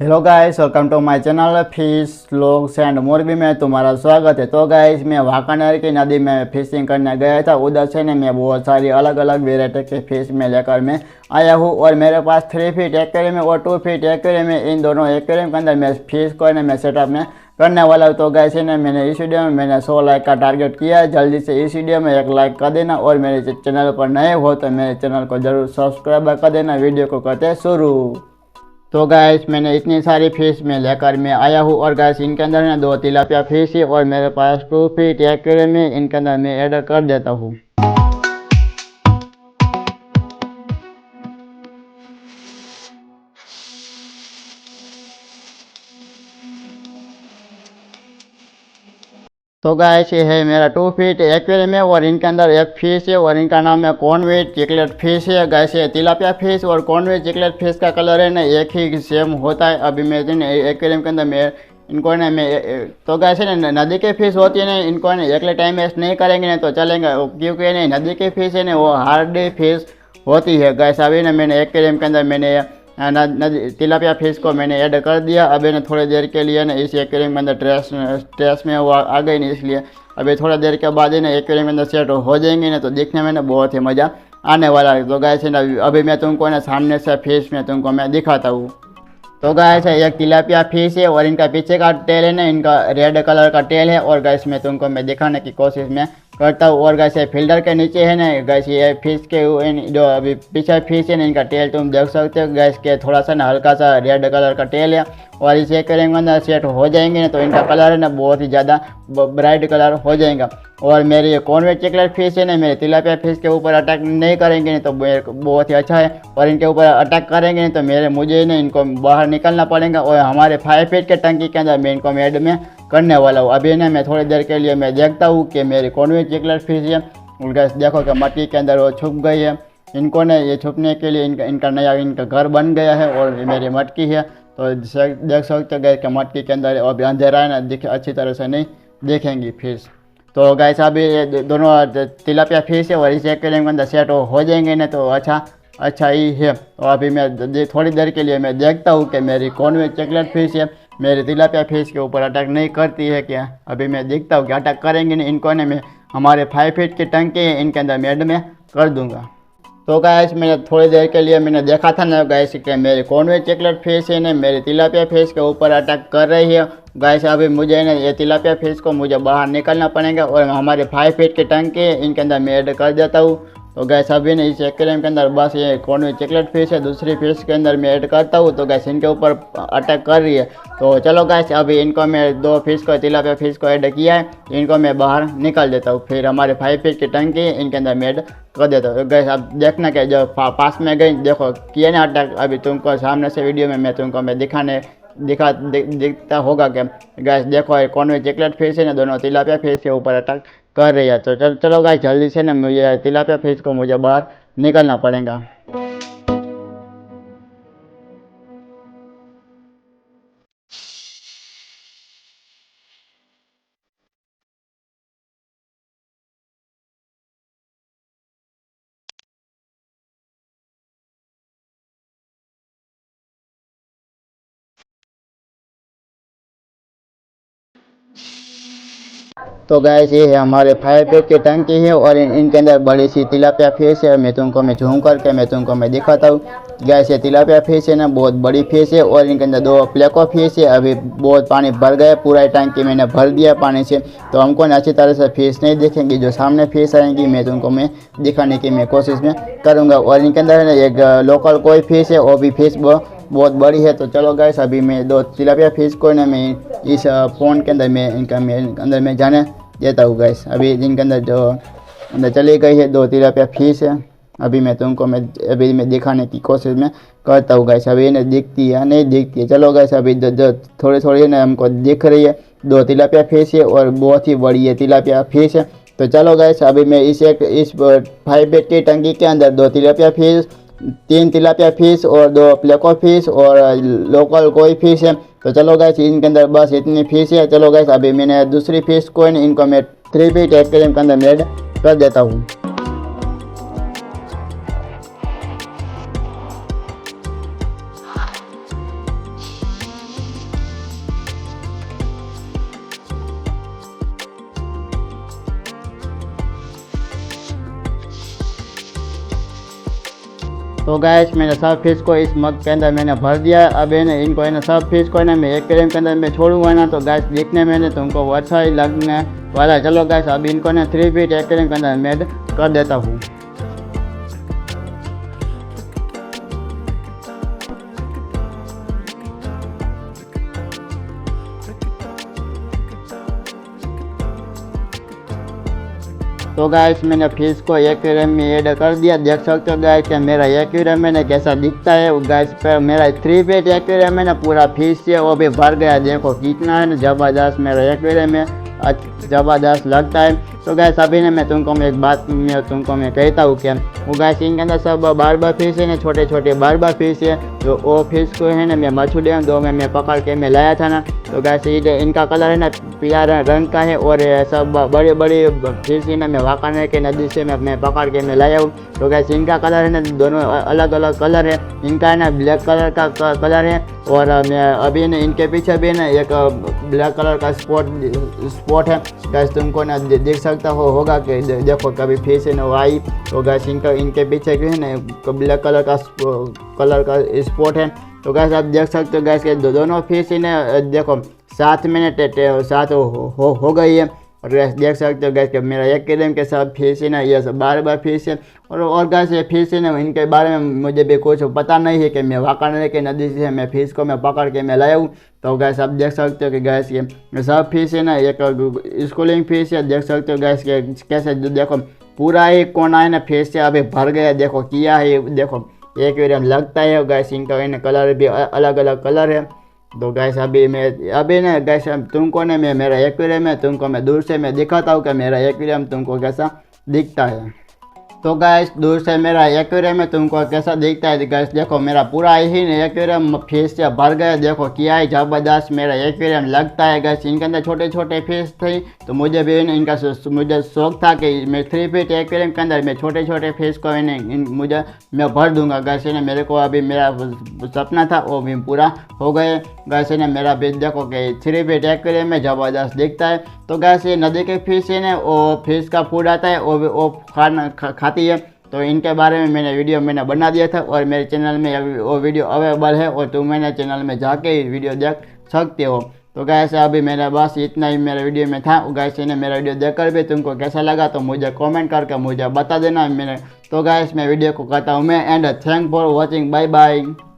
Hello guys, welcome to my channel fish vlogs and Morbi में तुम्हारा स्वागत है। तो गाइस, मैं वाकानेर की नदी में फिशिंग करने गया था। उधर से ने मैं बहुत सारी अलग अलग वेराइटी के फिश में लेकर मैं आया हूँ और मेरे पास 3 फीट एक्वेरियम है और 2 फीट एक्वेरियम है। इन दोनों एक्वेरियम के अंदर मैं फिश को मैं सेटअप में करने वाला हूँ। तो गाइस ने मैंने इस वीडियो में मैंने 100 लाइक का टारगेट किया है। जल्दी से इस वीडियो में 1 लाइक कर देना और मेरे चैनल पर नए हो तो मेरे चैनल को जरूर सब्सक्राइब कर देना। वीडियो को करते शुरू। तो गैस मैंने इतनी सारी फिश में लेकर मैं आया हूँ और गैस इनके अंदर ना 2 तिलापिया फिश है और मेरे पास 2 फीट एक्वेरियम में इनके अंदर मैं ऐड कर देता हूँ। तो गैस ये है मेरा 2 फीट एक्वेरियम है और इनके अंदर एक फिश है और इनका नाम है कॉर्नवेट चिकलेट फिश है। गैस ये तिलापिया फिश और कॉर्नवेट चिकलेट फिश का कलर है ना एक ही सेम होता है। अभी मैं एक्वेरियम के अंदर मैं इनको ना मैं तो गैस ना नदी की फिश होती है ना, इनको ना अगले टाइम वेस्ट नहीं करेंगे ना तो चलेंगे, क्योंकि ना नदी की फिश है ना वो हार्ड फिश होती है। गैस अभी ना मैंने एक्वेरियम के अंदर मैंने तिलापिया फिश को मैंने ऐड कर दिया। अभी ना थोड़ी देर के लिए ना इस एक्वेरियम के अंदर ट्रेस में वो आ गई नहीं, इसलिए अभी थोड़ा देर के बाद ही ना एक्वेरियम के अंदर सेट हो जाएंगे ना तो देखने में ना बहुत ही मज़ा आने वाला है। तो गाइस ना अभी मैं तुमको ना सामने से फिश में तुमको मैं दिखाता हूँ। तो गाइस एक तिलापिया फिश है और इनका पीछे का टेल है ना, इनका रेड कलर का टेल है और गाइस मैं तुमको मैं दिखाने की कोशिश में करता हूँ। और गैस फिल्टर के नीचे है ना गैस ये फिश के जो अभी पीछे फिश है ना इनका टेल तुम देख सकते हो। गैस के थोड़ा सा ना हल्का सा रेड कलर का टेल है और इसे एक्वेरियम अंदर सेट हो जाएंगे ना तो इनका कलर है ना बहुत ही ज़्यादा ब्राइट कलर हो जाएगा। और मेरे ये कॉर्नवेट चिकलेट फिश है ना मेरे तिलापिया फिश के ऊपर अटैक नहीं करेंगे ना तो बहुत ही अच्छा है, और इनके ऊपर अटैक करेंगे ना तो मुझे ना इनको बाहर निकलना पड़ेगा और हमारे 5 फीट के टंकी के अंदर मैं इनको ऐड में करने वाला हूँ। अभी ना मैं थोड़ी देर के लिए मैं देखता हूँ कि मेरी कॉर्नवेट चिकलेट फिश है और गैस देखो कि मट्टी के अंदर वो छुप गई है। इनको ना ये छुपने के लिए इनका नया इनका घर बन गया है और मेरी मटकी है तो देख सकते हो गैस के मटकी के अंदर अभी अंधेरा है ना, दिख अच्छी तरह से नहीं देखेंगी फिश। तो गैस अभी ये दोनों तिलापिया फिश है और इस एक्वेरियम के अंदर सेट हो जाएंगे ना तो अच्छा ही है। तो अभी मैं थोड़ी देर के लिए मैं देखता हूँ कि मेरी कॉर्नवेट चिकलेट फिश है मेरे तिलापिया फिश के ऊपर अटैक नहीं करती है क्या। अभी मैं देखता हूँ कि अटैक करेंगे नहीं, इनको ने मैं हमारे 5 फीट की टंकी है इनके अंदर मैं ऐड में कर दूंगा। तो गैस मैंने थोड़ी देर के लिए मैंने देखा था ना गैस कि मेरी कॉर्नवेट चिकलेट फिश है ना मेरी तिलापिया फिश के ऊपर अटैक कर रही है। गैस अभी मुझे ना ये तिलापिया फिश को मुझे बाहर निकलना पड़ेगा और हमारे 5 फीट की टंकी है इनके अंदर मैं ऐड कर देता हूँ। तो गैस अभी ना इस एक्वेरियम के अंदर बस ये कॉर्नवेट चिकलेट फिश है, दूसरी फिश के अंदर मैं ऐड करता हूँ तो गैस इनके ऊपर अटैक कर रही है। तो चलो गैस अभी इनको मैं 2 फिश को तिलापिया फिश को ऐड किया है, इनको मैं बाहर निकाल देता हूँ। फिर हमारे 5 फीट की टंकी इनके अंदर मैं ऐड कर देता हूँ। गैस अब देखना कि जो पास में गई देखो किया ना अटैक, अभी तुमको सामने से वीडियो में मैं तुमको मैं दिखता होगा कि गैस देखो कॉर्नवेट चिकलेट फिश है ना दोनों तिलापिया फिश के ऊपर अटैक कर रही है। तो चलो गाइस जल्दी से ना मुझे तिलापिया फिश को मुझे बाहर निकलना पड़ेगा। तो गैस ये है हमारे 5 फीट की टंकी है और इनके अंदर बड़ी सी तिलापिया फिश है। मैं तुमको मैं झूम करके मैं तुमको मैं दिखाता हूँ। गैस ये तिलापिया फिश है ना बहुत बड़ी फिश है और इनके अंदर 2 प्लेको फिश है। अभी बहुत पानी भर गया, पूरा टंकी मैंने भर दिया पानी से, तो हमको ना अच्छी तरह से फिश नहीं दिखेंगी। जो सामने फिश आएंगी मैं तुमको मैं दिखाने की मैं कोशिश में करूँगा। और इनके अंदर एक लोकल कोई फिश है वो भी फिश बहुत बड़ी है। तो चलो गैस अभी मैं 2 तिलापिया फिश को ना मैं इस फ़ोन के अंदर मैं अंदर में जाने देता हूँ। गैस अभी इनके अंदर जो अंदर चली गई है 2 तिलापिया फिश है। अभी मैं तुमको मैं दिखाने की कोशिश में करता हूँ। गैस अभी इन्हें दिखती है नहीं दिखती है। चलो गैस अभी जो थोड़ी ना हमको दिख रही है 2 तिलापिया फिश है और बहुत ही बड़ी है तिलापिया फिश है। तो चलो गैस अभी मैं इस 5 फीट की टंकी के अंदर 2 तिलापिया फिश, 3 तिलापिया फिश और 2 प्लेको फिश और लोकल कोई फिश है। तो चलो गैस इनके अंदर बस इतनी फिश है। चलो गैस अभी मैंने दूसरी फिश को इनको मैं 3 फीट एक्वेरियम के अंदर ऐड कर देता हूँ। तो गैस मैंने सब फिश को इस मग के अंदर मैंने भर दिया। अब इनको सब फिश को मैं एक्वेरियम के अंदर मैं छोड़ूंगा ना, तो गैस दिखने में तुमको अच्छा ही लगने वाला। चलो गैस अब इनको 3 फीट एक्वेरियम के अंदर मैं कर देता हूँ। तो गाइस मैंने फिश को एक्वेरियम में ऐड कर दिया। देख सकते हो गाइस कि मेरा एक्वेरियम में कैसा दिखता है। गाइस पर मेरा 3 फीट एक्वेरियम में पूरा फिश है वो भी भर गया। देखो कितना है ना ज़बरदस्त मेरा एक्वेरियम में, ज़बरदस्त लगता है। तो गैस अभी मैं तुमको एक बात मैं कहता हूँ कि वो गैस इनके अंदर सब बार फिश है ना, छोटे छोटे बार फिश है। तो वो फिश को है ना मैं मछलियाँ 2 में मैं पकड़ के मैं लाया था ना। तो गैस इनका कलर है ना पीला रंग का है। और सब बड़े बड़े फिश है ना मैं वाकाने के नदी से मैं पकड़ के मैं लाया हूँ। तो गैस इनका कलर है ना दोनों अलग अलग कलर है। इनका है ना ब्लैक कलर का कलर है। और मैं अभी ना इनके पीछे भी ना एक ब्लैक कलर का स्पॉट है। गैस तुमको ना देख सकता होगा कि देखो कभी फिश है ना वो आई। तो गैस इनके पीछे भी है ना ब्लैक कलर का स्पॉट है। तो गैस आप देख सकते हो गैस के दोनों फिश है ना देखो 7 मिनट 7 हो गई है। और गैस देख सकते हो गैस के मेरा एक्वेरियम के साथ फिश है ना ये सब बार फिश है। और गैस ये फिश है ना इनके बारे में मुझे भी कुछ पता नहीं है कि मैं वाकाने के नदी से मैं फिश को मैं पकड़ के मैं लाया हूँ। तो गैस आप देख सकते हो कि गैस ये सब फिश है ना एक स्कूलिंग फिश है। देख सकते हो गैस के कैसे देखो पूरा ही कोना है ना फिश से अभी भर गया। देखो किया है देखो एक्वेरियम लगता है। गैस इनका कलर भी अलग अलग कलर है। तो गैस अभी ना गैस तुमको ने मैं मेरा एक्वेरियम है तुमको मैं दूर से मैं दिखाता हूँ कि मेरा एक्वेरियम तुमको कैसा दिखता है। तो गैस दूर से मेरा एक्वेरियम में तुमको कैसा दिखता है। गैस देखो मेरा पूरा ही एक्वेरियम फिश से भर गया। देखो क्या है ज़बरदस्त मेरा एक्वेरियम लगता है। गैस इनके अंदर छोटे छोटे फिश थे। तो मुझे भी इनका मुझे शौक था कि मैं 3 फीट एक्वेरियम के अंदर मैं छोटे छोटे फिश को मैं भर दूंगा। गैस मेरे को अभी मेरा सपना था वो भी पूरा हो गए। गैस मेरा भी देखो कि 3 फीट एक्वेरियम में ज़बरदस्त दिखता है। तो गैस ये नदी के फिश है ना वो फिश का फूड आता है वो खाती है। तो इनके बारे में मैंने वीडियो बना दिया था और मेरे चैनल में वो वीडियो अवेलेबल है और तुम मेरे चैनल में जाके वीडियो देख सकते हो। तो गैस अभी मेरा बस इतना ही मेरे वीडियो में था। गैस ने मेरा वीडियो देखकर भी तुमको कैसा लगा तो मुझे कमेंट करके मुझे बता देना। तो गैस मैं वीडियो को करता हूँ मैं and thank for watching. Bye bye.